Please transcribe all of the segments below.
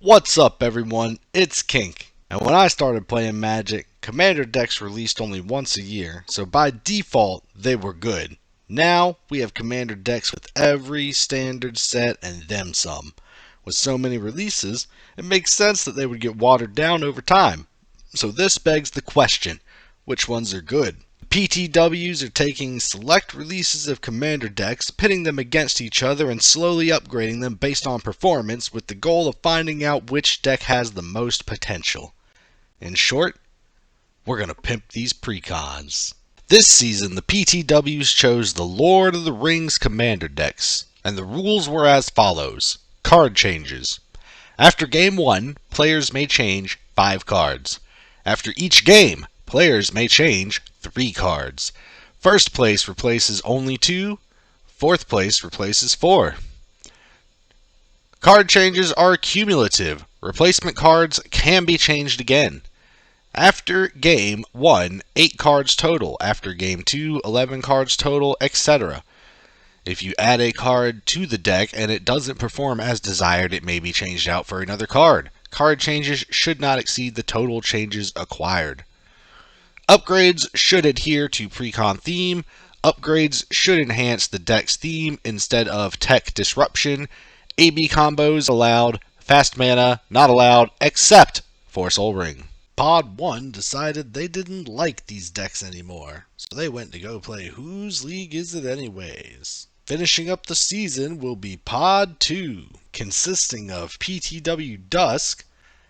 What's up, everyone? It's Kink. And when I started playing Magic, Commander decks released only once a year, so by default, they were good. Now, we have Commander decks with every standard set and then some. With so many releases, it makes sense that they would get watered down over time. So this begs the question, which ones are good? PTWs are taking select releases of Commander decks, pitting them against each other and slowly upgrading them based on performance with the goal of finding out which deck has the most potential. In short, we're going to pimp these precons. This season, the PTWs chose the Lord of the Rings Commander decks, and the rules were as follows. Card changes. After Game 1, players may change 5 cards. After each game, players may change 3 cards. First place replaces only 2. Fourth place replaces 4. Card changes are cumulative. Replacement cards can be changed again. After Game 1, 8 cards total. After Game 2, 11 cards total, etc. If you add a card to the deck and it doesn't perform as desired, it may be changed out for another card. Card changes should not exceed the total changes acquired. Upgrades should adhere to precon theme. Upgrades should enhance the deck's theme instead of tech disruption. AB combos allowed. Fast mana not allowed except for Sol Ring. Pod 1 decided they didn't like these decks anymore, so they went to go play Whose League Is It Anyways? Finishing up the season will be Pod 2, consisting of PTW Dusk,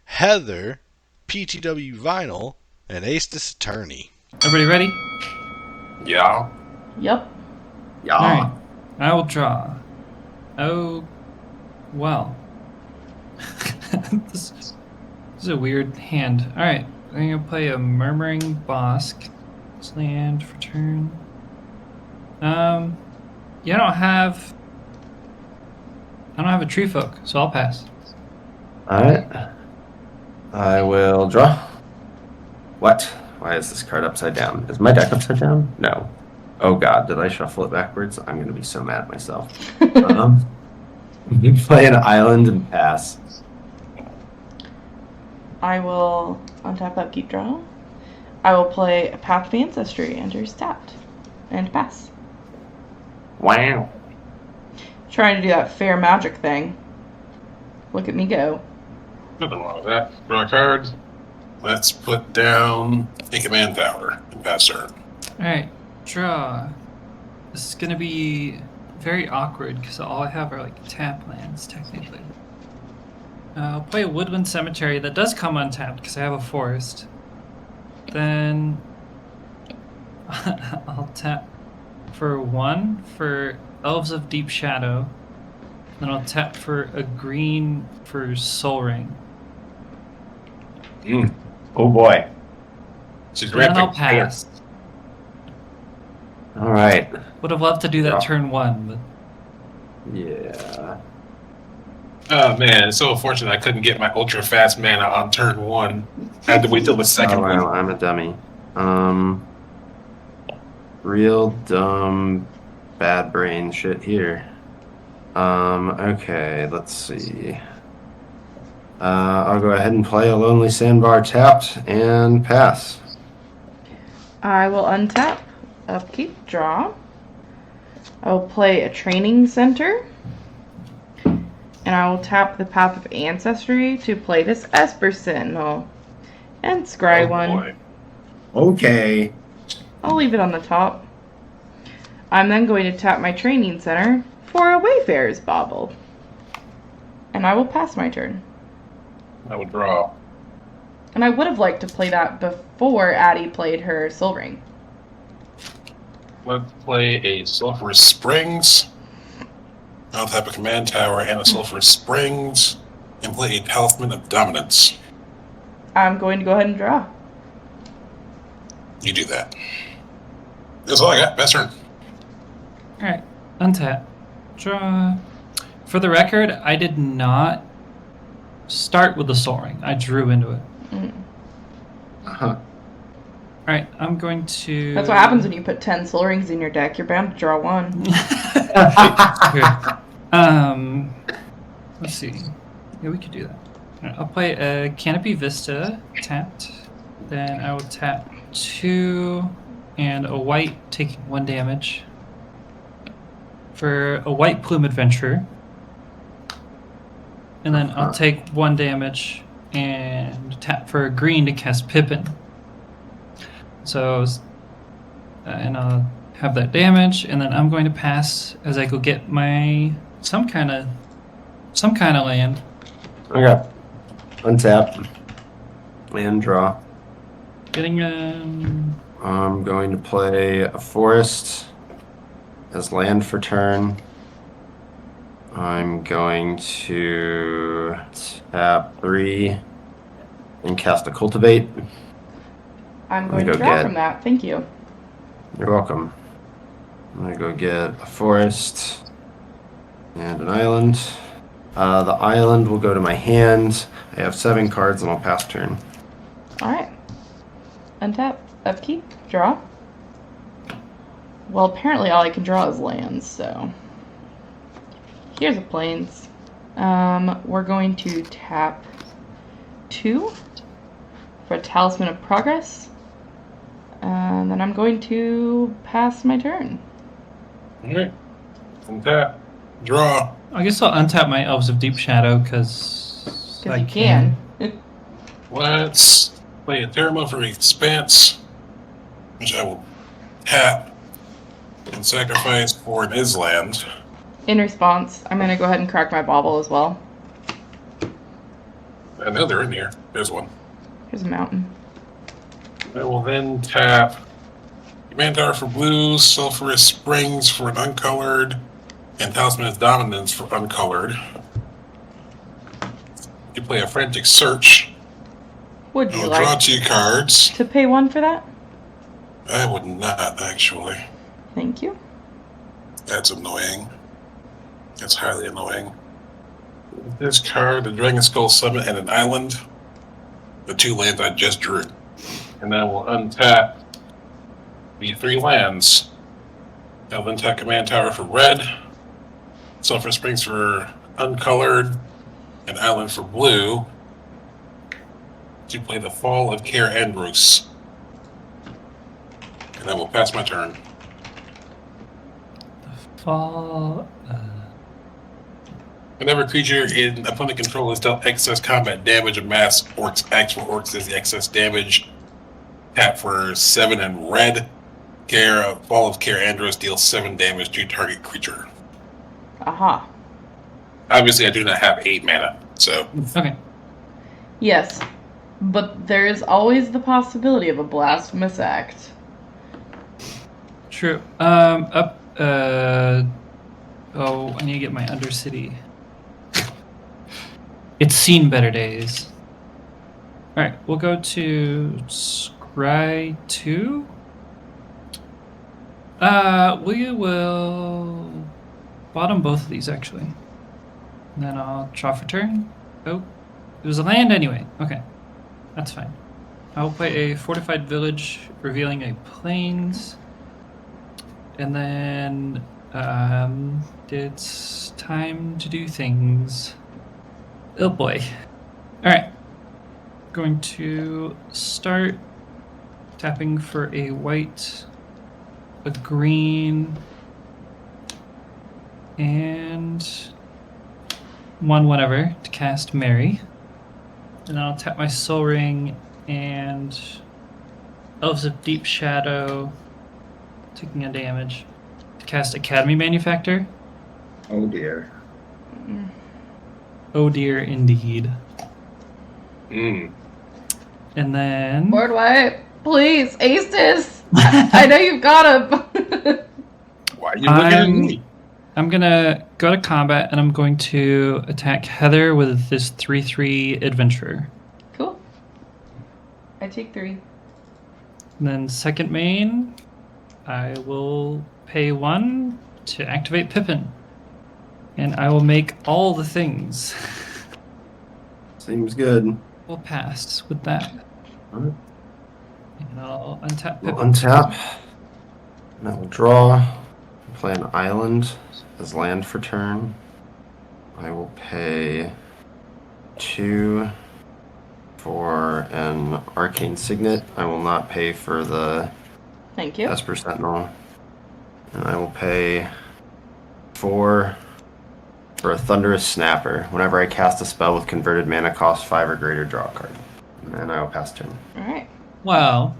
Heather, PTW Vinyl, and Aestus Attorney. Everybody ready? Yeah. Yep. Yeah. Alright. I will draw. Oh, well. This is a weird hand. Alright. I'm going to play a Murmuring Bosk. It's land for turn. Yeah, I don't have a tree folk, so I'll pass. Alright. I will draw. What? Why is this card upside down? Is my deck upside down? No. Oh god, did I shuffle it backwards? I'm gonna be so mad at myself. You play an island and pass. I will untap, upkeep, draw. I will play a Path of Ancestry, enters tapped, and pass. Wow. Trying to do that fair magic thing. Look at me go. Nothing wrong with that. Draw cards. Let's put down a command tower and pass turn. Alright, draw. This is going to be very awkward because all I have are like tap lands, technically. I'll play a Woodland Cemetery that does come untapped because I have a forest. Then I'll tap for 1 for Elves of Deep Shadow. Then I'll tap for a green for Sol Ring. Oh boy. She's And then ramping. I'll pass. Alright. Would have loved to do that Yeah. turn 1, but Yeah. Oh man, it's so unfortunate I couldn't get my ultra fast mana on turn 1. I had to wait till the second Oh, well, one. I'm a dummy. Real dumb bad brain shit here. Okay, let's see. I'll go ahead and play a Lonely Sandbar tapped and pass. I will untap, upkeep, draw. I will play a Training Center. And I will tap the Path of Ancestry to play this Esper Sentinel. And scry one. Boy. Okay. I'll leave it on the top. I'm then going to tap my Training Center for a Wayfarer's Bauble. And I will pass my turn. I would draw. And I would have liked to play that before Addie played her Sol Ring. Let's play a Sulphurous Springs. I'll tap a command tower and a Sulphurous Springs, and play a Talisman of Dominance. I'm going to go ahead and draw. You do that. That's all I got. Best turn. All right, untap, draw. For the record, I did not start with the Soul Ring. I drew into it. Uh-huh. All right, I'm going to. That's what happens when you put 10 soul rings in your deck. You're bound to draw one. Let's see. Yeah, we could do that. All right, I'll play a Canopy Vista tapped. Then I will tap 2 and a white, taking 1 damage. For a white Plume Adventurer. And then I'll take 1 damage and tap for a green to cast Pippin. So, and I'll have that damage, and then I'm going to pass as I go get my some kind of land. Okay. Untap. And draw. Getting I'm going to play a forest as land for turn. I'm going to tap 3 and cast a cultivate. I'm going to draw from that. Thank you. You're welcome. I'm going to go get a forest and an island. The island will go to my hand. I have 7 cards and I'll pass turn. Alright. Untap, upkeep, draw. Well, apparently all I can draw is lands, so. Here's a plains. We're going to tap 2 for a Talisman of Progress. And then I'm going to pass my turn. Alright. Untap. Draw. I guess I'll untap my Elves of Deep Shadow because I you can. Let's play a Terramon for Expanse, which I will tap and sacrifice for an Island. In response, I'm going to go ahead and crack my bauble as well. I know they're in here. There's one. Here's a mountain. I will then tap Command Tower for blue, Sulphurous Springs for an uncolored, and Talisman of Dominance for uncolored. You play a Frantic Search. Would I you will like draw 2 cards. to pay 1 for that? I would not, actually. Thank you. That's annoying. That's highly annoying. This card, the Dragon Skull Summit, and an island. The 2 lands I just drew. And then we'll untap the 3 lands. I'll then tap Command Tower for red, Sulphur Springs for uncolored, and island for blue. To play the Fall of Kaer Andros. And then we'll pass my turn. fall. Whenever a creature in opponent control is dealt excess combat damage of mass orcs, actual orcs is the excess damage. Tap for 7 and red. Fall of Kaer Andros deals 7 damage to target creature. Aha. Obviously, I do not have 8 mana, so. Okay. Yes, but there is always the possibility of a blasphemous act. True. Oh, I need to get my Undercity. It's seen better days. Alright, we'll go to Scry 2. We will bottom both of these, actually. And then I'll draw for turn. Oh, it was a land anyway. Okay, that's fine. I'll play a Fortified Village, revealing a Plains. And then it's time to do things. Oh boy. Alright. Going to start tapping for a white, a green, and one whatever to cast Mary. And then I'll tap my Soul Ring and Elves of Deep Shadow, taking a damage. To cast Academy Manufactor. Oh dear. Oh dear, indeed. Mm. And then... Board wipe, please, ace this! I know you've got him! Why are you looking at me? I'm gonna go to combat and I'm going to attack Heather with this 3/3 Adventurer. Cool. I take 3. And then second main, I will pay 1 to activate Pippin. And I will make all the things. Seems good. We'll pass with that. Alright. And I'll untap We'll Pippin. untap. And I will draw. Play an island as land for turn. I will pay 2 for an arcane signet. I will not pay for the Thank you. Esper Sentinel. And I will pay 4 for a Thunderous Snapper. Whenever I cast a spell with converted mana cost 5 or greater, draw a card. And I will pass turn. All right. Well,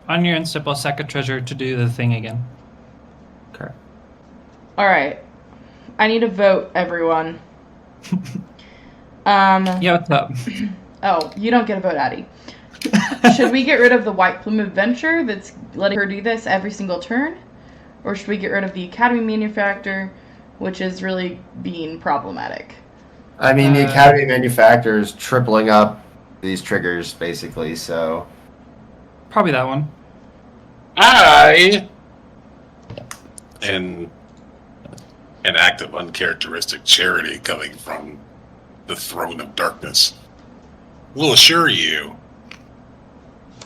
on your end step, I'll sack a treasure to do the thing again. Okay. All right. I need a vote, everyone. Yeah, what's up? Oh, you don't get a vote, Addie. Should we get rid of the White Plume Adventure that's letting her do this every single turn? Or should we get rid of the Academy Manufactor, which is really being problematic? I mean, the Academy Manufacturer is tripling up these triggers, basically, so... Probably that one. I am an act of uncharacteristic charity coming from the throne of darkness will assure you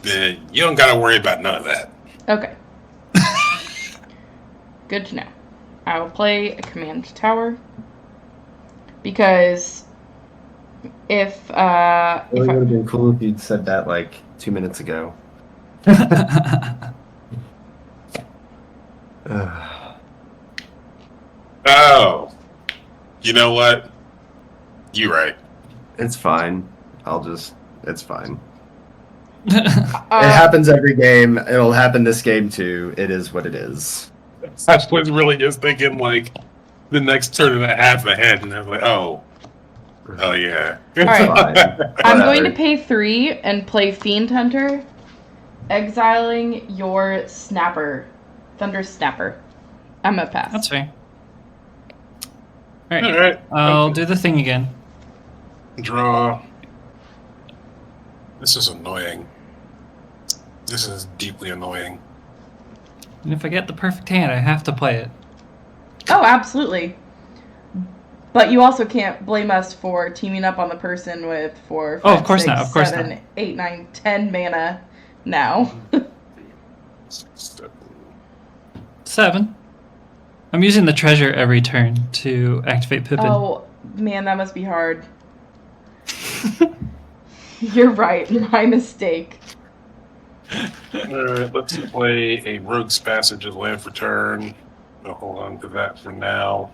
that you don't got to worry about none of that. Okay. Good to know. I will play a command tower. Because if It would have been cool if you'd said that, like, 2 minutes ago. Oh, you know what? You're right. It's fine. It's fine. uh, It happens every game. It'll happen this game, too. It is what it is. I was really just thinking, like, the next turn and a half ahead, and I was like, oh yeah. All right. Fine. I'm going to Whatever. pay 3 and play Fiend Hunter, exiling your Snapper, Thunder Snapper. I'm a pass. That's fair. Alright, All right. I'll do the thing again. Draw. This is annoying. This is deeply annoying. And if I get the perfect hand, I have to play it. Oh, absolutely. But you also can't blame us for teaming up on the person with 4, 5, Oh, of course 6, not, of course 7, not. 8, 9, 10 mana now. 7. I'm using the treasure every turn to activate Pippin. Oh, man, that must be hard. You're right. My mistake. Alright, let's play a Rogue's Passage as land for turn. I'll hold on to that for now.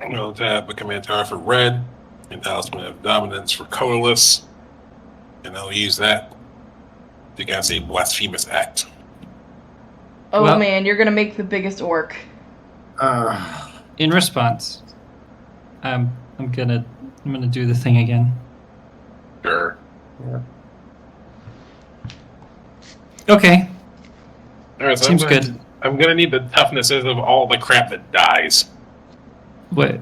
I'm going to tap a command tower for red, and Talisman of Dominance for colorless, and I'll use that to cast a Blasphemous Act. Oh, Well- man, you're going to make the biggest orc. In response, I'm gonna do the thing again. Sure. Okay, Alright, so seems good. I'm going to need the toughnesses of all the crap that dies. Wait.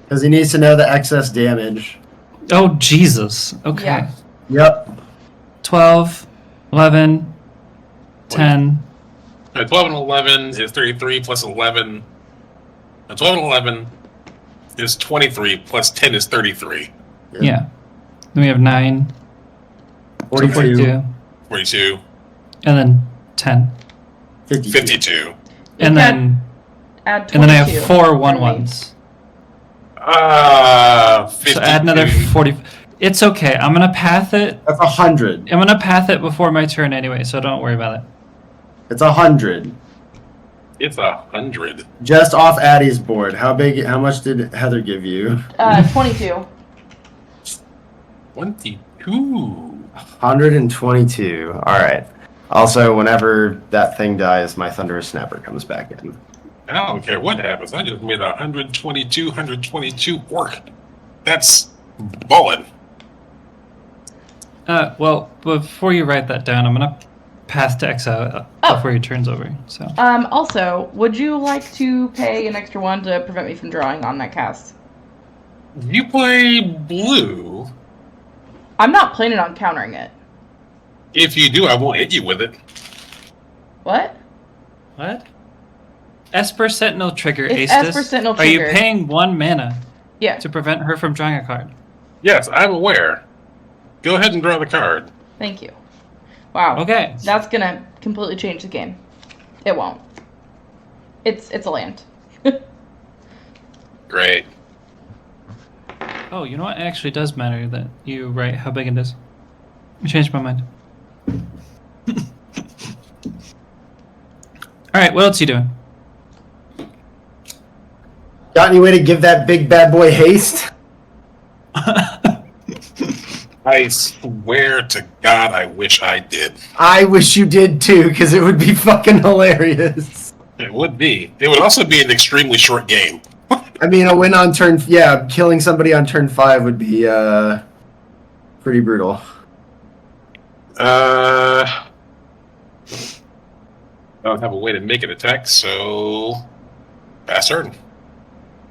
Because he needs to know the excess damage. Oh Jesus. Okay. Yeah. Yep. 12, 11, 10. 12 and 11 is 33 plus 11. 12 and 11 is 23 plus 10 is 33. Yeah. Then we have 9, 42. 42, 42, and then 10, 52. 52. and then Add 22. and then I have 4 from me. 1/1s. 52. So add another 40. It's okay. I'm gonna path it. That's 100. I'm gonna path it before my turn anyway, so don't worry about it. It's 100. It's 100. Just off Addie's board. How much did Heather give you? 22. 22. 122. Alright. Also, whenever that thing dies, my Thunderous Snapper comes back in. I don't care what happens. I just made 122 orc. That's ballin'. Well, before you write that down, I'm gonna path to exile before your turn's over. So Also, would you like to pay an extra 1 to prevent me from drawing on that cast? You play blue. I'm not planning on countering it. If you do, I won't hit you with it. What? What? Esper Sentinel trigger, It's Aestus. Esper Sentinel Are you trigger. paying 1 mana Yeah. to prevent her from drawing a card? Yes, I'm aware. Go ahead and draw the card. Thank you. Wow. Okay. That's gonna completely change the game. It won't. It's a land. Great. Oh, you know what? It actually does matter that you write how big it is. I changed my mind. Alright, what else are you doing? Got any way to give that big bad boy haste? I swear to God, I wish I did. I wish you did too, because it would be fucking hilarious. It would be. It would also be an extremely short game. I mean, a win on turn... Yeah, killing somebody on turn 5 would be, pretty brutal. I don't have a way to make it attack, so pass turn.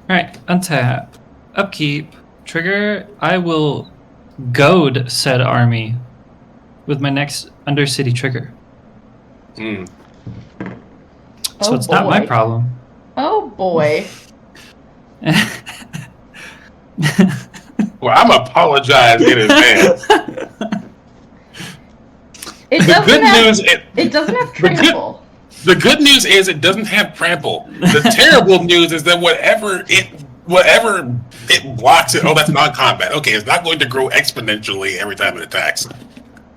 Alright, untap. Upkeep. Trigger. I will goad said army with my next Undercity trigger. Hmm. So Oh, it's not my boy. problem. Oh boy. Well, I'm apologize in advance. It The doesn't good have, news, it doesn't have the good- trample. the good news is it doesn't have trample. The terrible news is that whatever it blocks it. Oh, that's non-combat. Okay, it's not going to grow exponentially every time it attacks,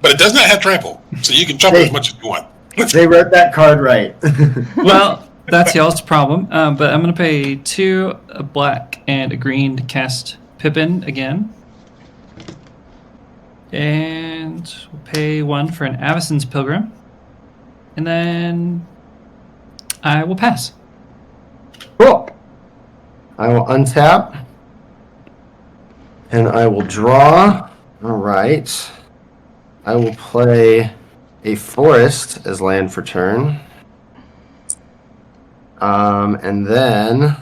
but it does not have trample, so you can trample as much as you want. They wrote that card right. Well, that's y'all's problem. But I'm going to pay 2 a black and a green to cast Pippin again. And we'll pay 1 for an Avacyn's Pilgrim. And then I will pass. Cool. I will untap. And I will draw. All right. I will play a forest as land for turn. And then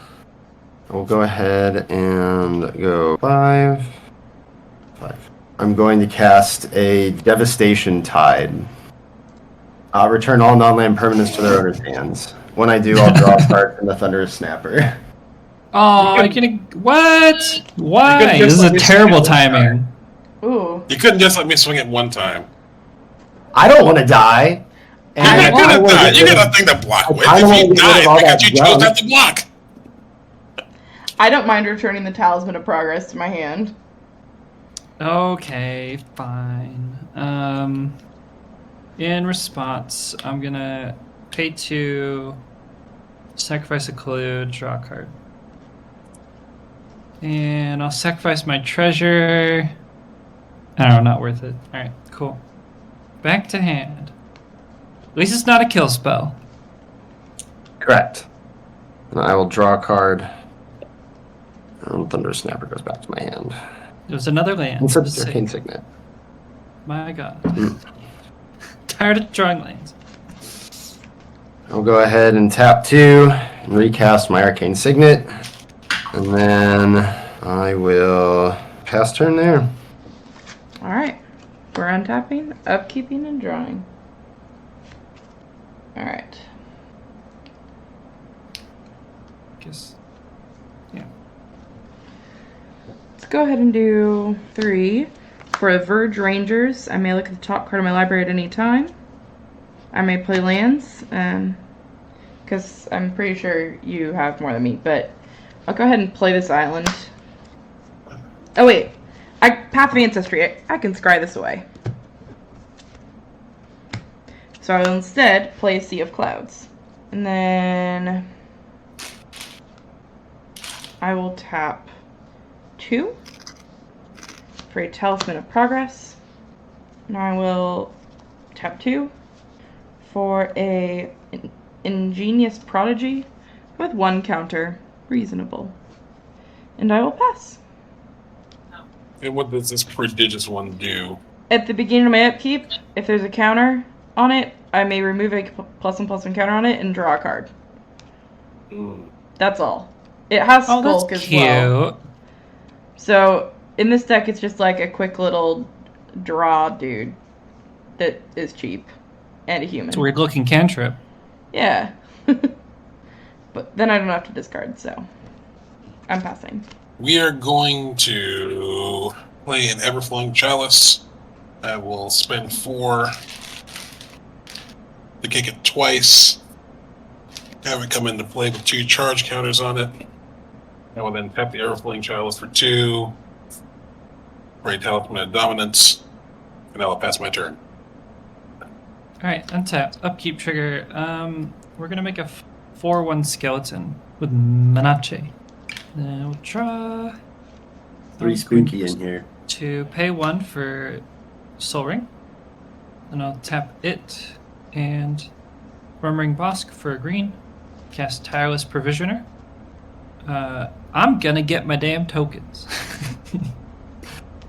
we'll go ahead and go 5. I'm going to cast a Devastation Tide. Return all non-land permanents to their owner's hands. When I do, I'll draw a card from the Thunderous Snapper. Oh, you're gonna what? Why? You could This is just a let me terrible swing it one timing. Ooh. You couldn't just let me swing it one time. I don't want to die. You're And not I gonna wanna die. get You rid got of- nothing to block with. kinda If wanna you get rid of die, all because that you chose junk. not to block. I don't mind returning the Talisman of Progress to my hand. Okay, fine. In response, I'm gonna pay 2, sacrifice a clue, draw a card. And I'll sacrifice my treasure. I don't know, not worth it. Alright, cool. Back to hand. At least it's not a kill spell. Correct. And I will draw a card. And Thunder Snapper goes back to my hand. It was another land. Instead for of the Arcane sake. Signet. My god. Tired of drawing lands. I'll go ahead and tap 2 and recast my Arcane Signet. And then I will pass turn there. Alright. We're untapping, upkeeping, and drawing. Alright. Guess. Let's go ahead and do 3. For Verge Rangers, I may look at the top card of my library at any time. I may play lands, because I'm pretty sure you have more than me, but I'll go ahead and play this island. Oh wait, Path of Ancestry, I can scry this away. So I will instead play a Sea of Clouds. And then I will tap 2 for a Talisman of Progress. And I will tap 2 for a Ingenious Prodigy with 1 counter. Reasonable. And I will pass. And what does this prodigious one do? At the beginning of my upkeep, if there's a counter on it, I may remove a +1/+1 counter on it and draw a card. That's all. It has Oh, Skulk that's as cute. well. So in this deck, it's just like a quick little draw dude that is cheap and a human. It's a weird looking cantrip. Yeah. But then I don't have to discard, so I'm passing. We are going to play an Everflowing Chalice. I will spend 4 to kick it twice. Have it come into play with 2 charge counters on it. I will then tap the Everflowing Chalice for 2. For a Talisman of Dominance. And I will pass my turn. Alright, untap. Upkeep trigger. We're gonna make a 4/1 skeleton with Manache. Then we'll draw 3 spooky in here. to pay 1 for Soul Ring. Then I'll tap it and Murmuring Bosk for a green. Cast Tireless Provisioner. I'm gonna get my damn tokens.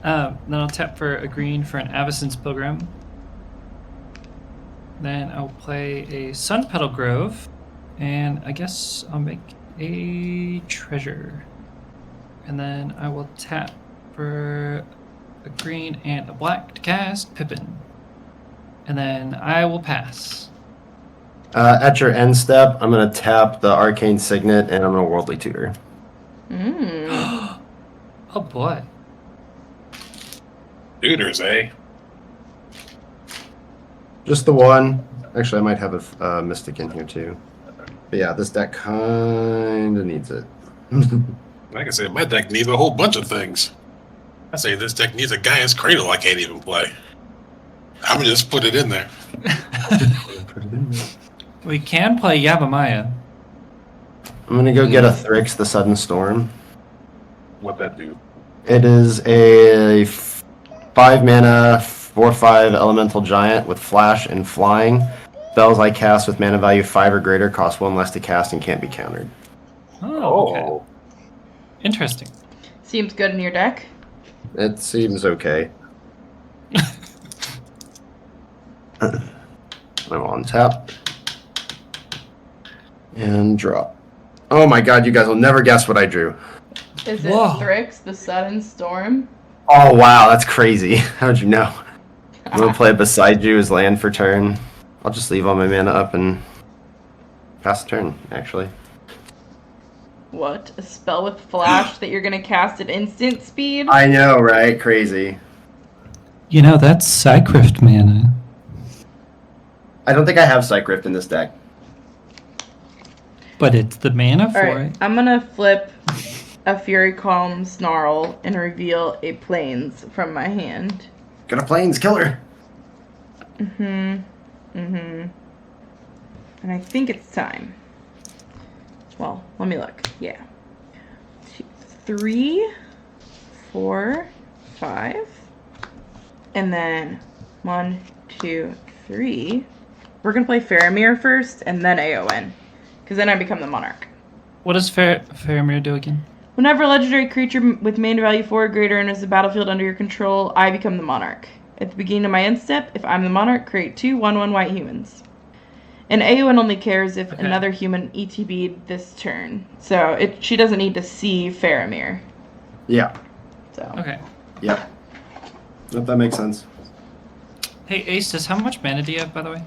Then I'll tap for a green for an Avacyn's Pilgrim. Then I'll play a Sun Petal Grove, and I guess I'll make a treasure. And then I will tap for a green and a black to cast Pippin. And then I will pass. At your end step, I'm going to tap the Arcane Signet, and I'm going to Worldly Tutor. Oh boy. Tutors, eh? Just the one. Actually, I might have a Mystic in here, too. But yeah, this deck kind of needs it. Like I said, my deck needs a whole bunch of things. I say this deck needs a Gaia's Cradle I can't even play. I'm going to just put it in there. We can play Yavimaya. I'm going to go get a Thrix, the Sudden Storm. What that do? It is a 5-mana, 4/5 elemental giant with flash and flying. Spells I cast with mana value 5 or greater cost 1 less to cast and can't be countered. Oh, okay. Interesting. Seems good in your deck. It seems okay. I'm on tap. And draw. Oh my god, you guys will never guess what I drew. Is it Whoa. Thrix, the Sudden Storm? Oh wow, that's crazy. How'd you know? I'm gonna play Beside You as land for turn. I'll just leave all my mana up and pass the turn, actually. What? A spell with flash that you're gonna cast at instant speed? I know, right? Crazy. You know, that's Psycrift mana. I don't think I have Psych in this deck. But it's the mana for Alright, it. I'm gonna flip a Fury Calm Snarl and reveal a Plains from my hand. Got a Plains Killer. And I think it's time. Well, let me look. Yeah. 2, 3, 4, 5. And then 1, 2, 3. We're going to play Faramir first and then AON. Because then I become the Monarch. What does Faramir do again? Whenever a legendary creature with mana value 4 or greater enters the battlefield under your control, I become the Monarch. At the beginning of my end step, if I'm the Monarch, create 2 1/1 white humans. And AON only cares if another human ETB'd this turn. So she doesn't need to see Faramir. Yeah. So. Okay. Yep. Yep, that makes sense. Hey, Aces, how much mana do you have, by the way?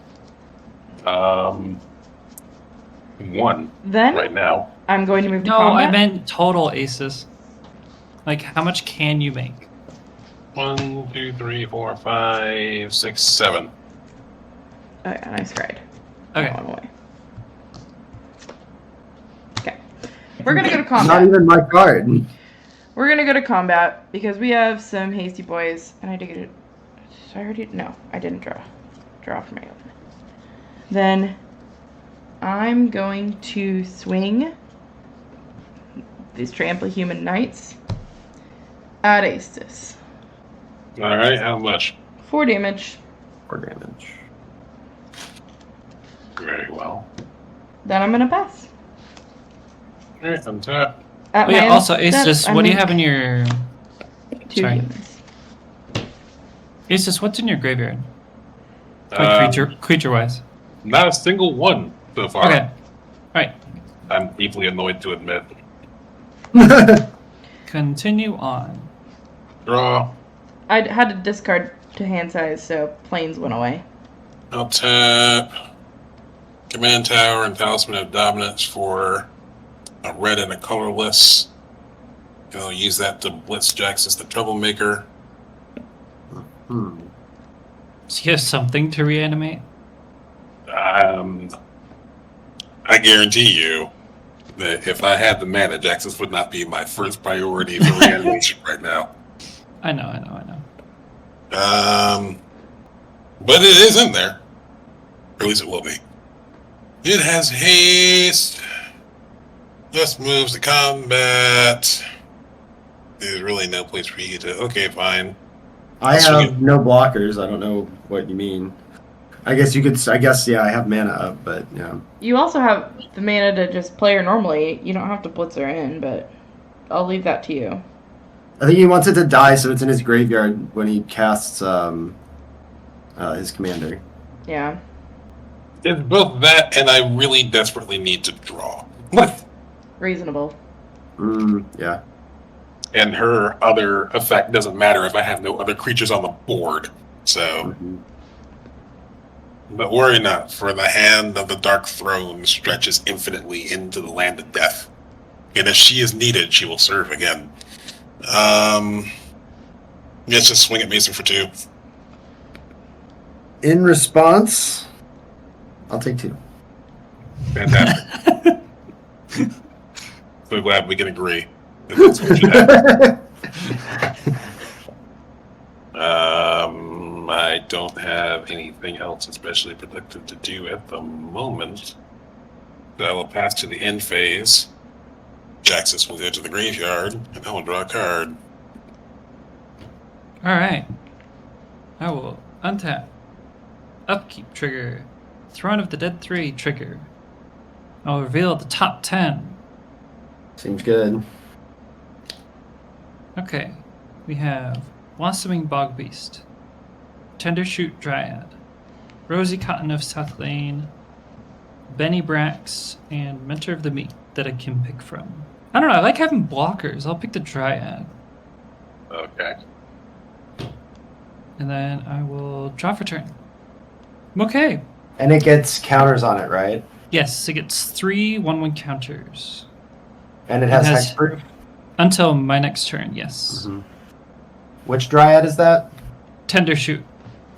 1 Then right now. I'm going to move to No, combat. I meant total Aces. Like, how much can you make? 1, 2, 3, 4, 5, 6, 7. Oh yeah, nice ride. Okay. That one away. Okay. We're gonna go to Not combat. even my card. We're gonna go to combat because we have some hasty boys, and I did get it. Did I already? No, I didn't draw. Draw for my own. Then I'm going to swing these Trample Human Knights at Aestus. Alright, how much? 4 damage. 4 damage. Very well. Then I'm gonna pass. Alright, I'm tapped. At Oh my yeah, end also, step, Aces, I what do you make have in your... 2 sorry. humans. Aces, what's in your graveyard? Like, creature-wise. Not a single one so far. Okay. Alright. I'm deeply annoyed to admit. Continue on. Draw. I had to discard to hand size, so planes went away. I'll tap Command Tower and Talisman of Dominance for a red and a colorless. And I'll use that to blitz Jax as the troublemaker. Hmm. So you have something to reanimate? I guarantee you that if I had the mana, Jaxus would not be my first priority for reanimation right now. I know. But it is in there. Or at least it will be. It has haste. Less moves to combat. There's really no place for you to... Okay, fine. I have no blockers. I don't know what you mean. I guess you could. I guess yeah. I have mana up, but yeah. You also have the mana to just play her normally. You don't have to blitz her in, but I'll leave that to you. I think he wants it to die, so it's in his graveyard when he casts his commander. Yeah. It's both that, and I really desperately need to draw. What? Reasonable. Yeah. And her other effect doesn't matter if I have no other creatures on the board. So, but worry not, for the hand of the Dark Throne stretches infinitely into the land of death. And if she is needed, she will serve again. Let's just swing at Mason for 2. In response, I'll take 2. Fantastic. So glad we can agree. That's what should happen. I don't have anything else especially productive to do at the moment. So I will pass to the end phase. Jaxus will go to the graveyard, and I will draw a card. Alright. I will untap. Upkeep trigger. Throne of the Dead 3 trigger. I'll reveal the top 10. Seems good. Okay. We have Blossoming Bog Beast. Tendershoot Dryad. Rosy Cotton of South Lane. Benny Brax, and Mentor of the Meat that I can pick from. I don't know, I like having blockers. I'll pick the Dryad. Okay. And then I will draw for turn. I'm okay. And it gets counters on it, right? Yes, it gets 3 1/1 counters. And it has hexproof? Until my next turn, yes. Mm-hmm. Which Dryad is that? Tendershoot.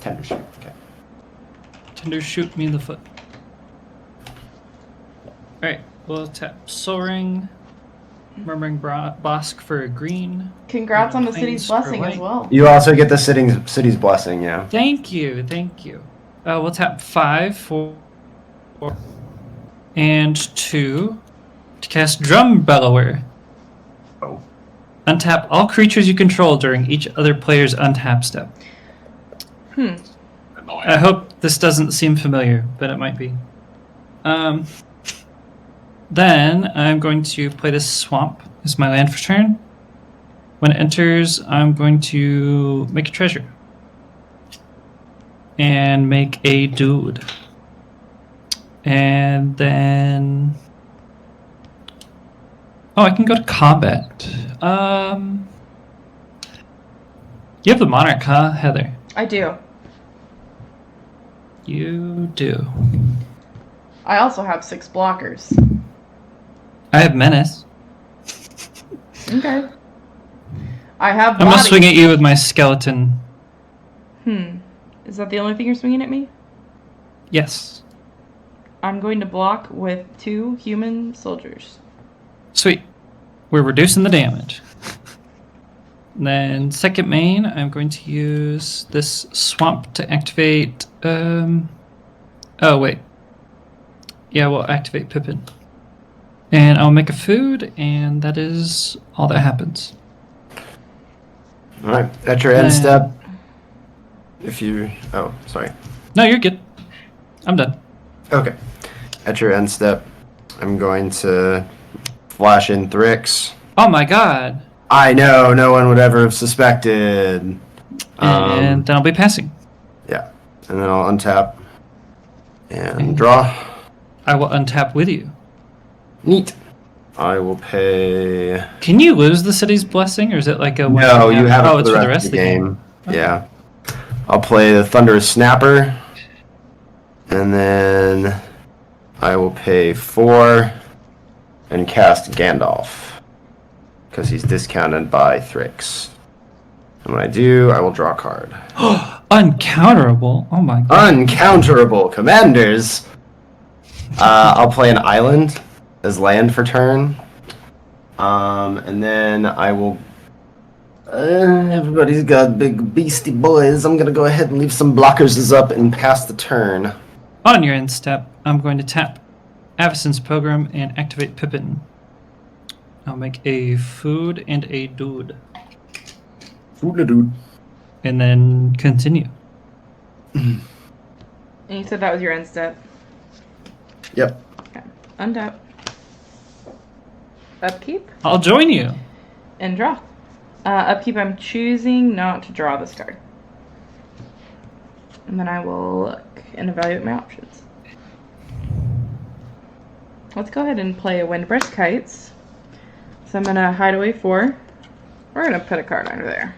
Tendershoot, okay. Tendershoot me in the foot. Alright, we'll tap Soaring. Murmuring Bosk for a green. Congrats on the Plains city's for blessing white. as well. You also get the city's blessing, yeah. Thank you. We'll tap 5 for and 2 to cast Drum Bellower. Oh. Untap all creatures you control during each other player's untap step. Annoying. I hope this doesn't seem familiar, but it might be. Then I'm going to play this Swamp as my land for turn. When it enters, I'm going to make a treasure. And make a dude. And then... Oh, I can go to combat. You have the Monarch, huh, Heather? I do. You do. I also have 6 blockers. I have Menace. Okay. I have I'm gonna body. swing at you with my skeleton. Is that the only thing you're swinging at me? Yes. I'm going to block with 2 human soldiers. Sweet. We're reducing the damage. And then second main, I'm going to use this Swamp to activate... Oh, wait. Yeah, we'll activate Pippin. And I'll make a food, and that is all that happens. Alright, at your end step, if you... Oh, sorry. No, you're good. I'm done. Okay. At your end step, I'm going to flash in Thrix. Oh my god. I know, no one would ever have suspected. And then I'll be passing. Yeah. And then I'll untap and draw. I will untap with you. Neat. I will pay... Can you lose the city's blessing, or is it like a... No, you have it oh, for it's the for the rest of the game. Okay. Yeah. I'll play the Thunderous Snapper. And then I will pay 4 and cast Gandalf. Because he's discounted by Thrix. And when I do, I will draw a card. Uncounterable. Oh my god. Uncounterable commanders! I'll play an island as land for turn. And then I will... everybody's got big beastie boys. I'm going to go ahead and leave some blockers up and pass the turn. On your end step, I'm going to tap Avacyn's Pilgrim and activate Pippin. I'll make a food and a dude. Dude. And then continue. And you said that was your end step. Yep. Okay. Untap. Upkeep. I'll join you. And draw. Upkeep, I'm choosing not to draw this card. And then I will look and evaluate my options. Let's go ahead and play a Windbreast Kites. So I'm going to hide away 4. We're going to put a card under there.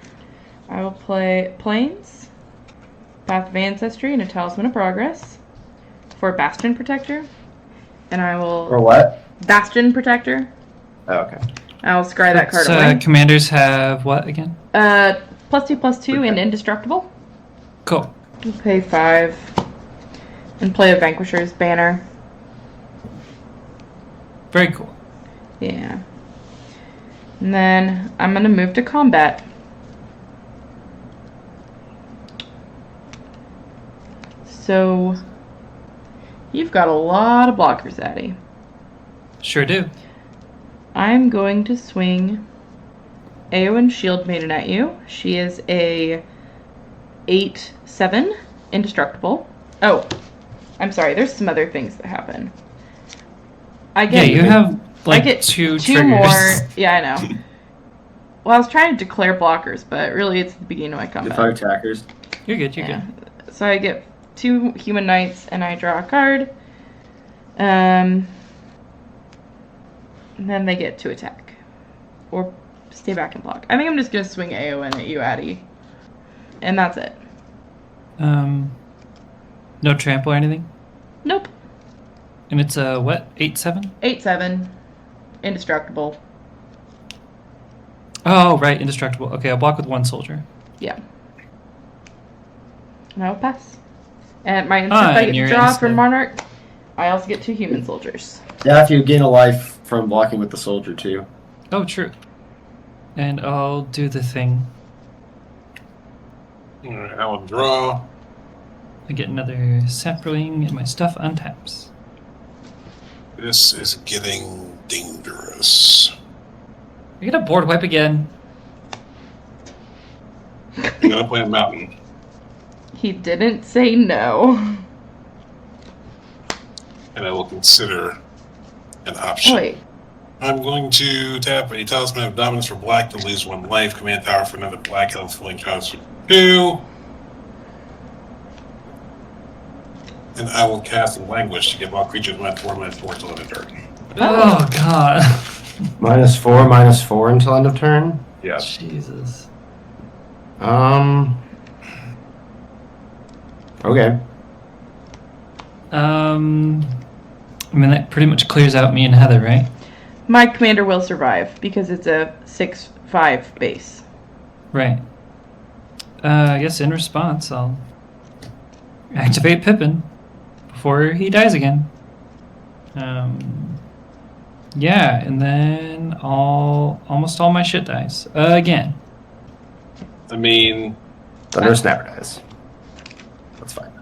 I will play Plains, Path of Ancestry, and a Talisman of Progress for Bastion Protector. And I will... Or what? Bastion Protector. Oh, okay. I'll scry that card away. Commanders have what again? +2/+2 and Indestructible. Cool. I'll pay 5 and play a Vanquisher's Banner. Very cool. Yeah. And then I'm going to move to combat. So, you've got a lot of blockers, Addy. Sure do. I'm going to swing Eowyn Shield Maiden at you. She is a 8/7 indestructible. Oh, I'm sorry. There's some other things that happen. I get you have like I get two two triggers. more. Yeah, I know. Well, I was trying to declare blockers, but really it's the beginning of my combat. 5 attackers. You're good. You're good. So I get 2 human knights and I draw a card. And then they get to attack. Or stay back and block. I think I'm just going to swing Eowyn at you, Addy. And that's it. No trample or anything? Nope. And it's a what? 8/7? 8/7. Indestructible. Oh, right, indestructible. Okay, I'll block with 1 soldier. Yeah. And I will pass. And my instant I and get your to draw instant. from Monarch. I also get 2 human soldiers. Yeah, if you gain a life from blocking with the soldier, too. Oh, true. And I'll do the thing. Alright, I will draw. I get another sapling and my stuff untaps. This is getting dangerous. I get a board wipe again. I'm gonna play a mountain. He didn't say no. And I will consider an option. Oh, wait. I'm going to tap a Talisman of Dominance for black to lose 1 life. Command power for another black elf filling cost for 2. And I will cast Languish to give all creatures -4/-4 till end of turn. Oh, God. -4 until end of turn. Yes. Jesus. Okay. I mean, that pretty much clears out me and Heather, right? My commander will survive because it's a 6/5 base. Right. I guess in response, I'll activate Pippin before he dies again. Yeah, and then almost all my shit dies again. I mean, Thunder Snapper dies. That's fine.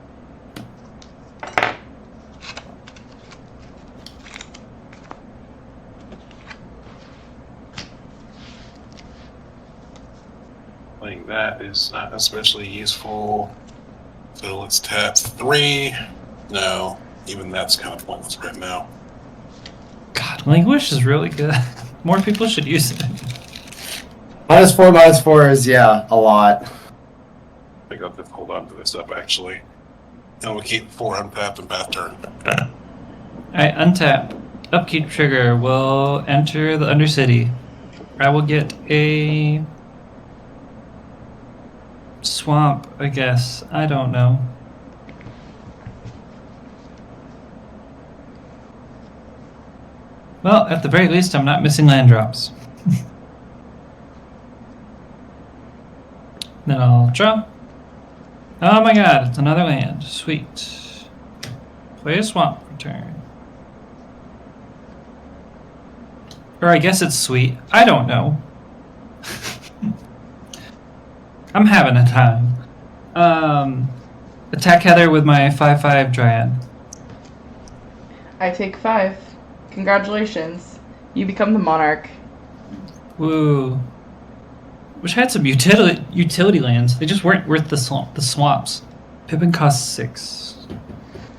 playing that is not especially useful. So let's tap 3. No, even that's kind of pointless right now. God, Languish is really good. More people should use it. -4 is, yeah, a lot. I think I'll just hold on to this up actually. And we'll keep 4 untapped and path turn. Alright, untap. Upkeep trigger will enter the Undercity. I will get a swamp, I guess. I don't know. Well, at the very least, I'm not missing land drops. Then I'll draw. Oh my god, it's another land. Sweet. Play a swamp for turn. Or I guess it's sweet. I don't know. I'm having a time. Attack Heather with my 5/5 Dryad. I take 5. Congratulations. You become the monarch. Woo. Wish I had some utility lands. They just weren't worth the swamps. Pippin costs 6.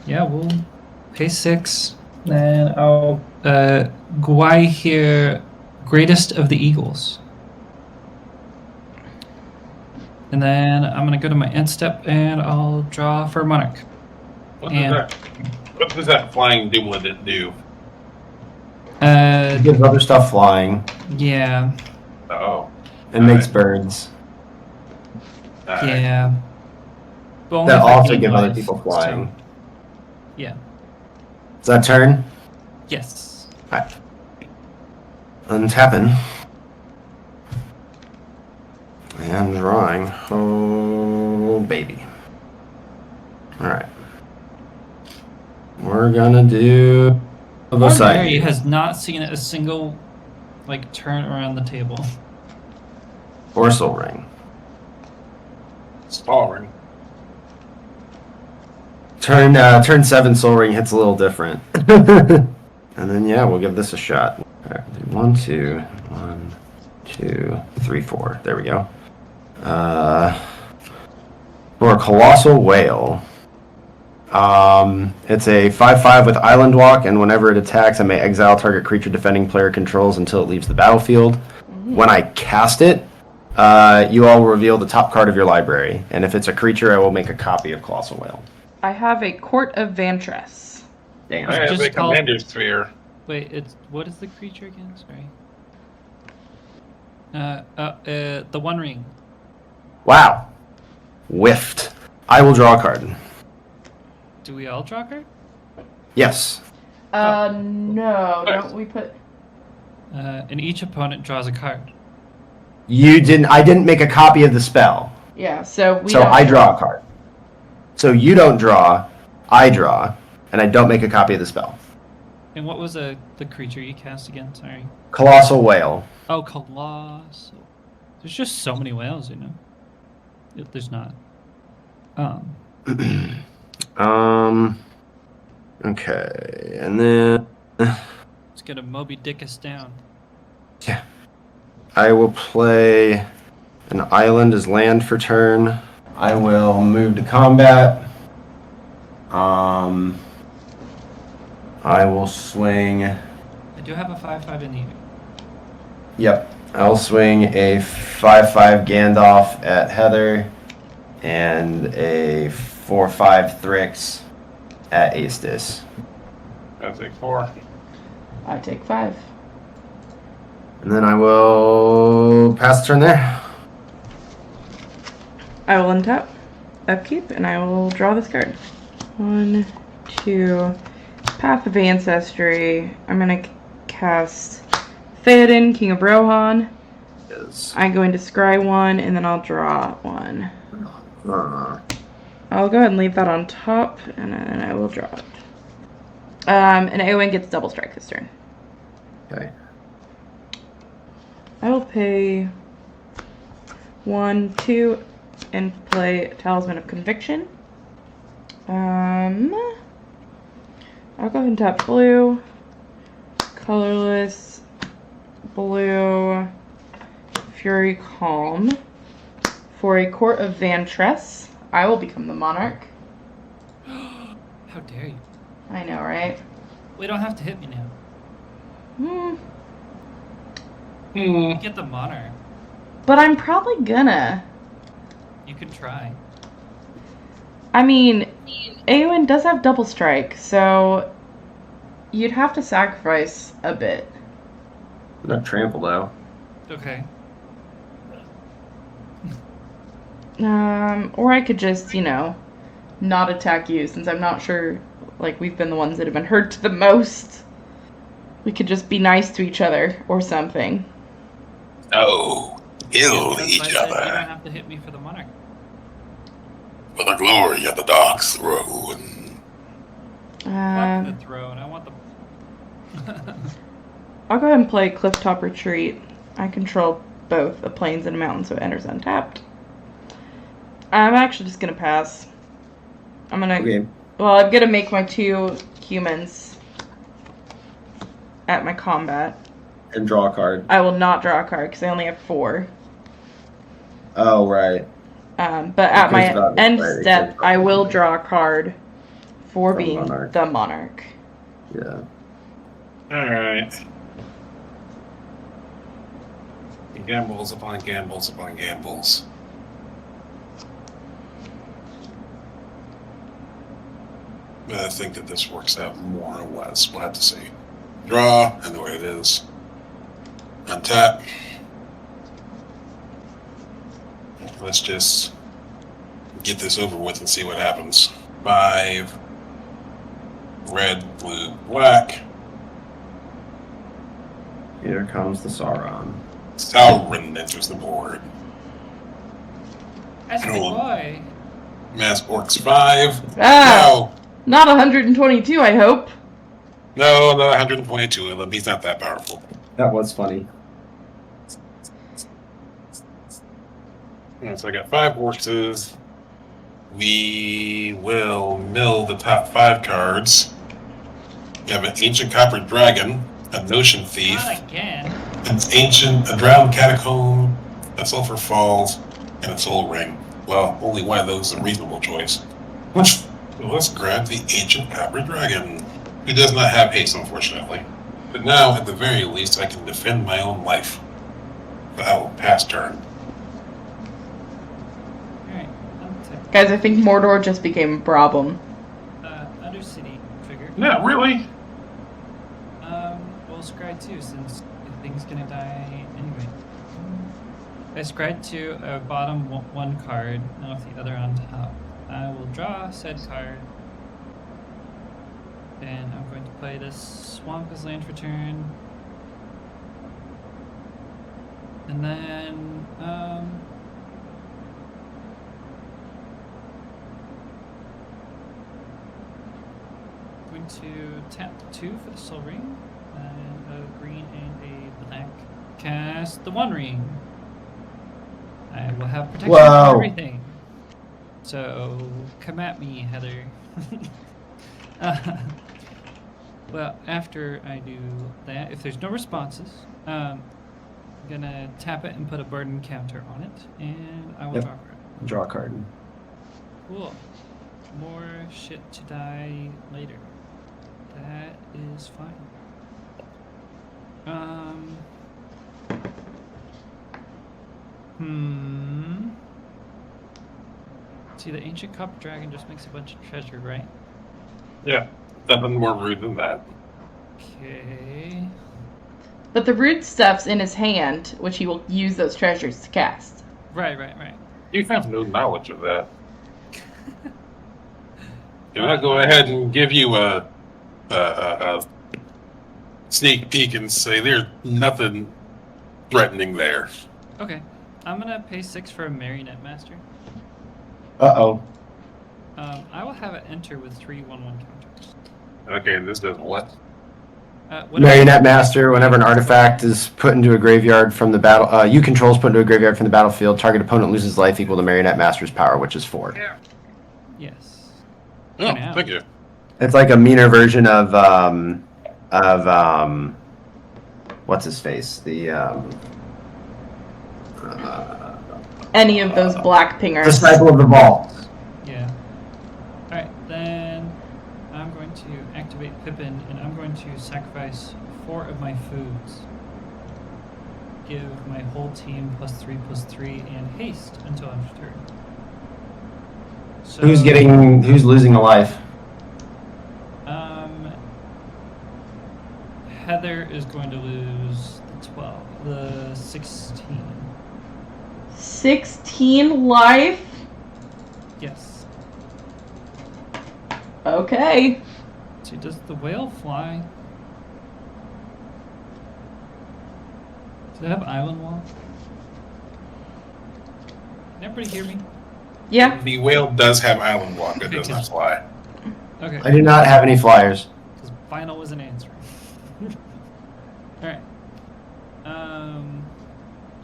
Yeah, we'll pay 6. Then I'll Gwai here, Greatest of the Eagles. And then I'm gonna go to my end step and I'll draw for Monarch. What And does that flying dueling do? It gives other stuff flying Yeah, Oh. and makes birds Alright. yeah. But only that if I also gain give other life, people flying. so, yeah. Is that turn? Yes. Alright. Untapping. And drawing. Oh, baby. Alright. We're gonna do Barry has not seen a single turn around the table. or Soul Ring. Stalling. Turn 7 Soul Ring hits a little different. And then yeah, we'll give this a shot. Alright, 1, 2, 1, 2, 3, 4. There we go. For a Colossal Whale. It's a 5/5 with Island Walk, and whenever it attacks, I may exile target creature defending player controls until it leaves the battlefield. When I cast it, you all will reveal the top card of your library, and if it's a creature, I will make a copy of Colossal Whale. I have a Court of Vantress. Damn. I have Just a call- commander sphere. Wait, what is the creature again? Sorry. The One Ring. Wow. Whiffed. I will draw a card. Do we all draw a card? Yes. No, don't we put... And each opponent draws a card. You didn't. I didn't make a copy of the spell, Yeah, so we so don't... I draw a card. So you don't draw, I draw, and I don't make a copy of the spell. And what was the creature you cast again? Sorry. Colossal Whale. Oh, Colossal. There's just so many whales, you know. There's not. Okay, and then It's gonna Moby Dick us down. yeah, I will play an island as land for turn. I will move to combat. I will swing. I do have a 5/5 in the evening. Yep, I'll swing a 5/5 Gandalf at Heather, and a 4/5 Thrix at Aestus. I take 4. I take 5. And then I will pass the turn there. I will untap, upkeep, and I will draw this card. 1, 2, Path of Ancestry. I'm going to cast Theoden, King of Rohan. Yes. I'm going to scry 1, and then I'll draw 1. I'll go ahead and leave that on top, and then I will draw it. And Eowyn gets double strike this turn. Okay. I will pay 1, 2, and play Talisman of Conviction. I'll go ahead and tap blue, colorless, blue, Fury Calm. For a Court of Vantress, I will become the monarch. How dare you? I know, right? We don't have to hit me now. Hmm. You get the monarch. But I'm probably gonna. You can try. I mean, Eowyn does have double strike, so you'd have to sacrifice a bit. Not trample though. Okay. Or I could just, not attack you since I'm not sure, like, we've been the ones that have been hurt the most. We could just be nice to each other or something. Oh, kill That's why each I said you don't other have to hit me for the monarch. for the glory of the Dark's throne. Fuck the throne. I want the. I'll go ahead and play Clifftop Retreat. I control both a plains and a mountain, so it enters untapped. I'm actually just gonna pass. I'm gonna make my 2 humans at my combat. And draw a card. I will not draw a card because I only have 4. Oh, right. But at my end step, because I will draw a card for From being Monarch. the monarch. Yeah. Alright. Gambles upon gambles upon gambles. But I think that this works out more or less. We'll have to see. Draw, and the way it is. Untap. Let's just get this over with and see what happens. 5. Red, blue, black. Here comes the Sauron. Sauron enters the board. That's the Cool. boy. Mass Orcs 5. Ah! Not 122, I hope. No, 122 of them. He's not that powerful. That was funny. So I got 5 horses. We will mill the top 5 cards. We have an Ancient Copper Dragon, a Notion Thief, Not again. a Drowned Catacomb, a Sulphur Falls, and a Soul Ring. Well, only one of those is a reasonable choice. So let's grab the Ancient Copper Dragon, who does not have haste, unfortunately. But now, at the very least, I can defend my own life. But I will pass turn. Alright. Guys, I think Mordor just became a problem. Undercity trigger. Yeah, really? We'll scry 2 since the thing's gonna die anyway. I scryed 2 a bottom 1 card, and with the other on top. I will draw said card. And I'm going to play this swamp as land for turn. And then, going to tap 2 for the soul ring, and a green and a black. Cast the 1 ring. I will have protection Whoa. for everything. So come at me, Heather. Well, after I do that, if there's no responses, I'm gonna tap it and put a burden counter on it, and I will Yep. draw a card. Draw a card. Cool. More shit to die later. That is fine. See, the Ancient Copper Dragon just makes a bunch of treasure, right? Yeah, nothing more rude than that. Okay. But the root stuff's in his hand, which he will use those treasures to cast. Right. You have no knowledge of that. Can I go ahead and give you a sneak peek and say there's nothing threatening there? Okay. I'm gonna pay 6 for a Marionette Master. Uh-oh. I will have it enter with 3 1/1 counters. Okay, and this does what? Marionette Master, whenever an artifact is put into a graveyard from the battle, you control is put into a graveyard from the battlefield, target opponent loses life equal to Marionette Master's power, which is 4. Yes. Oh, now. thank you. It's like a meaner version of what's his face? Any of those black pingers. Disciple of the Vault. Yeah. Alright, then I'm going to activate Pippin, and I'm going to sacrifice 4 of my foods. Give my whole team +3/+3 and haste until end of turn. So, Who's losing a life? Heather is going to lose the 16. 16 life? Okay. So does the whale fly? Does it have island walk? Can everybody hear me? Yeah. The whale does have island walk. It Okay, does good. not fly. Okay. I do not have any flyers. Because final wasn't answering. Alright.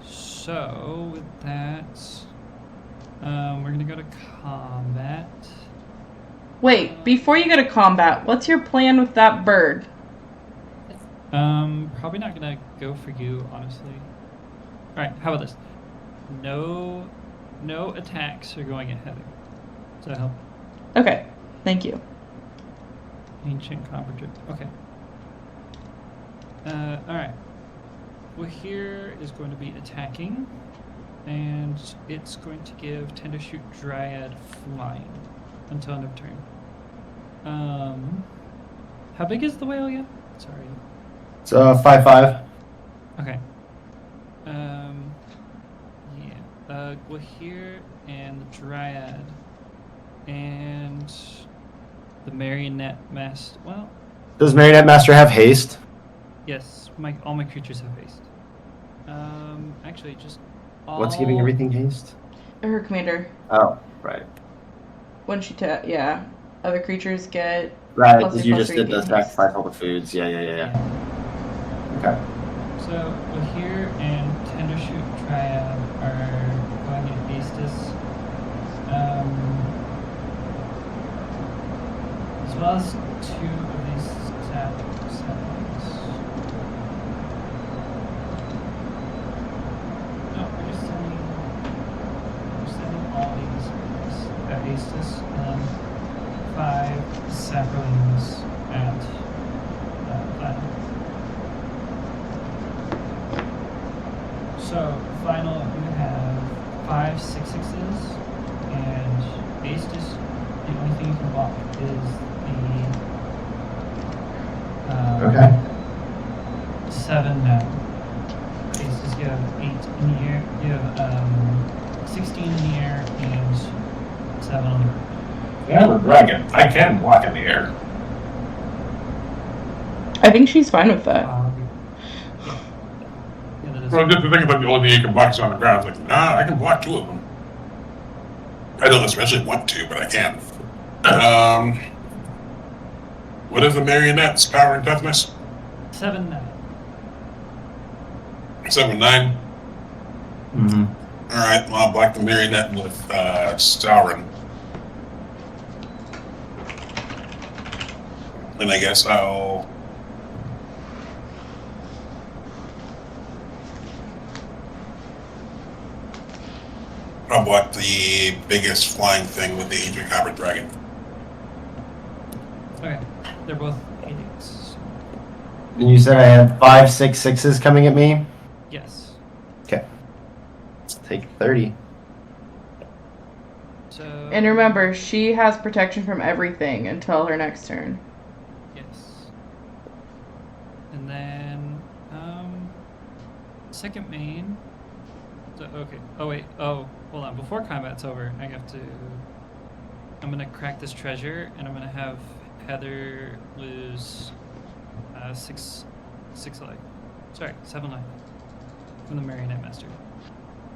So with that, we're gonna go to combat. Wait, before you go to combat, what's your plan with that bird? Probably not gonna go for you, honestly. Alright, how about this? No attacks are going at Heather. Does that help? Okay, thank you. Ancient Convergent. Okay. Alright. Well, here is going to be attacking, and it's going to give Tender Shoot Dryad flying until end of turn. How big is the whale again? Sorry. It's 5/5. Okay. Yeah. Well, here and the Dryad and the Marionette Master. Well, Does Marionette Master have haste? yes. All my creatures have haste. Actually, just all. What's giving everything haste? Her commander. Oh, right. When she yeah. Other creatures get Right, plus because three, you plus just three did the gain sacrifice all the foods. Yeah. Okay. So, well, here and Tender Shoot Triad are going at Aestus. As well as 2 of these saplings. No, we're sending all these at Aestus, and then 5 saplings at Platinum. So, final, you have 5 6/6s, and Aestus, the only thing you can block is the Okay. 7 now. Aestus, you have 8 in the air, you have 16 in the air, and 7 on the ground. Yeah, I'm a dragon. I can walk in the air. I think she's fine with that. Yeah, that is. Well, just the thing about the only thing you can block is on the ground. It's like, nah, I can block 2 of them. I don't especially want to, but I can. What is the marionette's power and toughness? 7-9. 7/9. Mm-hmm. Alright, well, I'll block the marionette with Sauron. And I guess I'll block the biggest flying thing with the ancient copper dragon. Okay, they're both 8s. And you said I had 5 6/6s coming at me? Yes. Okay. Take 30. So. And remember, she has protection from everything until her next turn. Yes. And then, second main. So, okay. Oh, wait. Oh, hold on. Before combat's over, I'm gonna crack this treasure, and I'm gonna have Heather lose 6 life. Sorry, 7 life from the Marionette Master.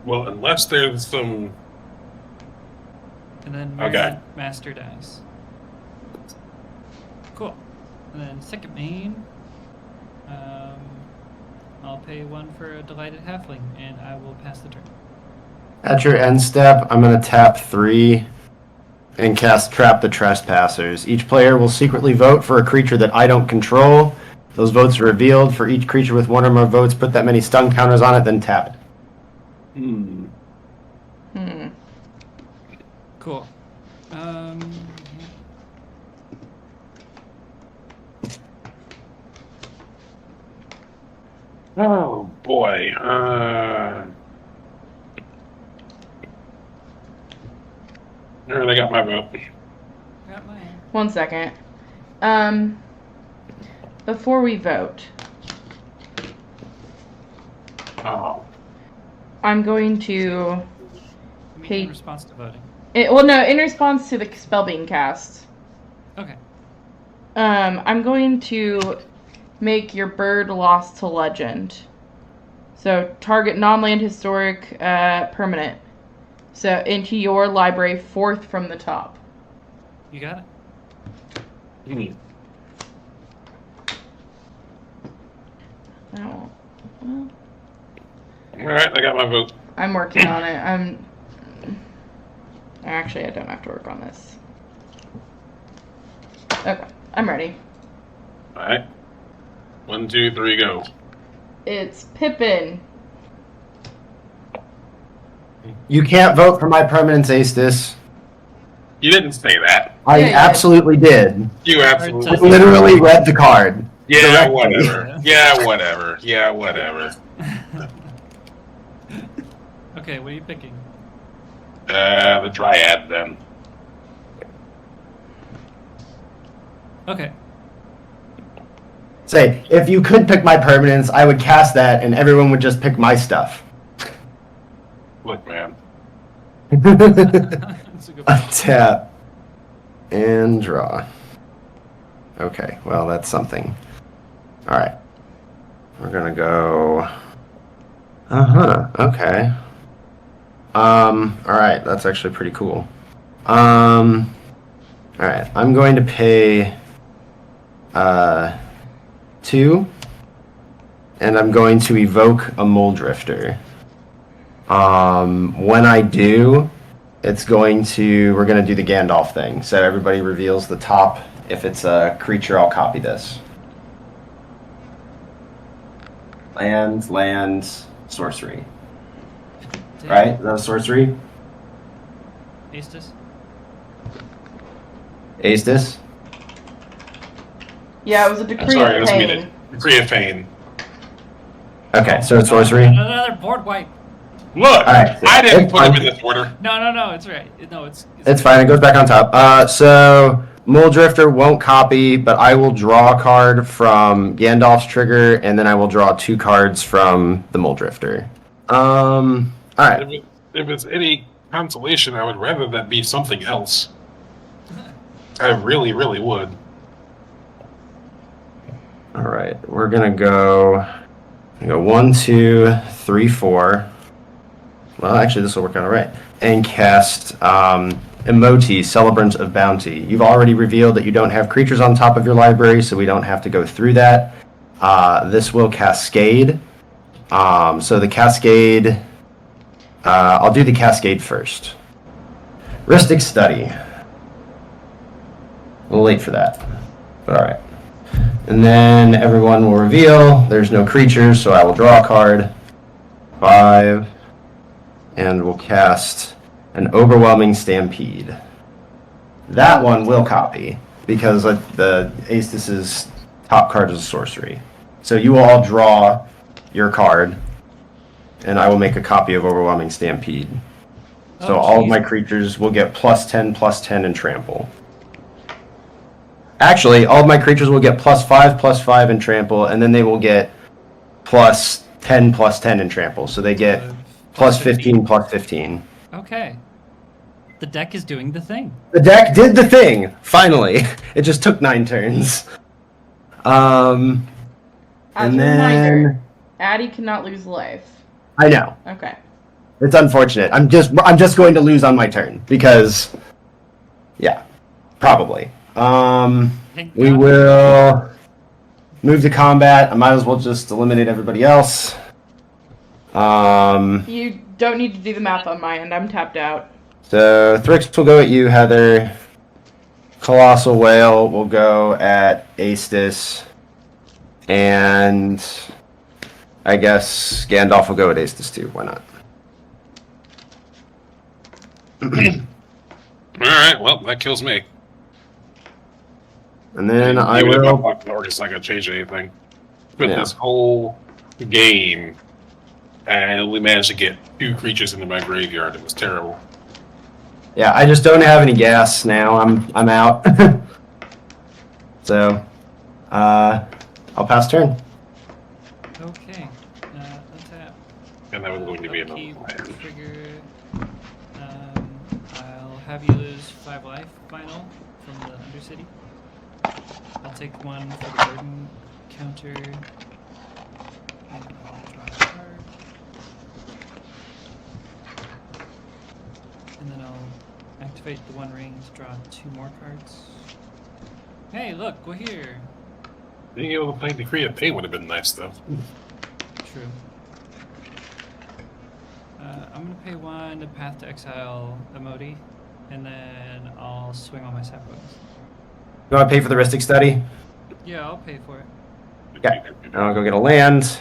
Well, unless there's some... And then Okay. Marionette Master dies. Cool. And then second main, I'll pay 1 for a Delighted Halfling, and I will pass the turn. At your end step, I'm going to tap 3 and cast Trap the Trespassers. Each player will secretly vote for a creature that I don't control. Those votes are revealed. For each creature with 1 or more votes, put that many stun counters on it, then tap it. Cool. Oh, boy. There, they got my vote. Got mine. 1 second. Before we vote, Oh. I'm going to I mean, Hey. in response to voting. well, no, in response to the spell being cast. Okay. I'm going to make your bird lost to legend. So target non-land historic permanent. So into your library, 4th from the top. You got it. Oh, well, All right, I got my vote. I'm working on it. Actually, I don't have to work on this. Okay, I'm ready. All right. 1, 2, 3, go. It's Pippin. You can't vote for my permanence, Aestus. You didn't say that. I Yeah, you did. absolutely did. You I absolutely. literally read the card. Yeah, directly. whatever. Yeah, whatever. Yeah, whatever. Okay, what are you picking? The Dryad then. Okay. Say, if you could pick my permanence, I would cast that and everyone would just pick my stuff. Look, man. That's a good point. Tap and draw. Okay, well, that's something. All right. We're going to go. Okay. All right, that's actually pretty cool. All right, I'm going to pay 2, and I'm going to evoke a Mole Drifter. When I do, we're going to do the Gandalf thing. So everybody reveals the top. If it's a creature, I'll copy this. Land, sorcery. Damn. Right? Is that a sorcery? Aestus? Aestus? Yeah, it was a decree Sorry, I of was pain. muted. Decree of Pain. Okay, so it's sorcery? Another board wipe. Look, right, I didn't it's put them fine. in this order. No, it's right. No, it's It's fine, it goes back on top. So Mole Drifter won't copy, but I will draw a card from Gandalf's trigger, and then I will draw 2 cards from the Mole Drifter. Alright. If it's any consolation, I would rather that be something else. I really, really would. Alright, we're gonna go 1, 2, 3, 4. Well, actually, this will work out alright. And cast Emoti, Celebrant of Bounty. You've already revealed that you don't have creatures on top of your library, so we don't have to go through that. This will cascade. So the cascade... I'll do the cascade first. Ristic Study. A little late for that, but alright. And then everyone will reveal. There's no creatures, so I will draw a card. 5. And we'll cast an Overwhelming Stampede. That one will copy, because the Aestus's top card is a sorcery. So you will all draw your card, and I will make a copy of Overwhelming Stampede. So all of my creatures will get +10/+10 and trample. Actually, all of my creatures will get +5/+5 and trample, and then they will get +10/+10 and trample. So they get +15/+15. Okay. The deck is doing the thing. The deck did the thing, finally. It just took 9 turns. As And a then... reminder, Addie cannot lose life. I know. Okay. It's unfortunate. I'm just going to lose on my turn because, yeah, probably. We will move to combat. I might as well just eliminate everybody else. You don't need to do the math on my end. I'm tapped out. So Thrix will go at you, Heather. Colossal Whale will go at Aestus, and I guess Gandalf will go at Aestus too. Why not? Alright, well, that kills me. And then I Even if will. my Orc is not going to change anything. With Yeah. this whole game, I only managed to get 2 creatures into my graveyard. It was terrible. Yeah, I just don't have any gas now. I'm out. So, I'll pass turn. Okay. Untap. And that was going to be another Upkeep, plan. trigger. I'll have you lose 5 life final from the Undercity. take one for the burden counter. And I'll draw a card. And then I'll activate the One Ring to draw 2 more cards. Hey, look, we're here. Being able to play Decree of Pain would have been nice, though. True. I'm gonna pay 1 to Path to Exile Emoti, and then I'll swing all my sap bonus. You want to pay for the Ristic Study? Yeah, I'll pay for it. Okay. I'll go get a land,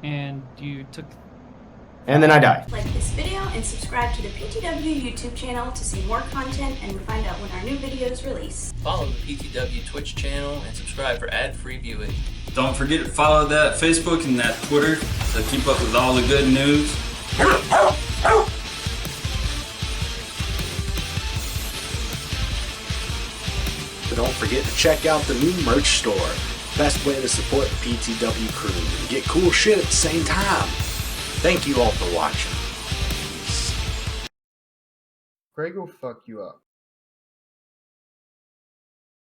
And you took. and then I die. Like this video and subscribe to the PTW YouTube channel to see more content and find out when our new videos release. Follow the PTW Twitch channel and subscribe for ad-free viewing. Don't forget to follow that Facebook and that Twitter to keep up with all the good news. Don't forget to check out the new merch store. Best way to support the PTW crew and get cool shit at the same time. Thank you all for watching. Craig will fuck you up.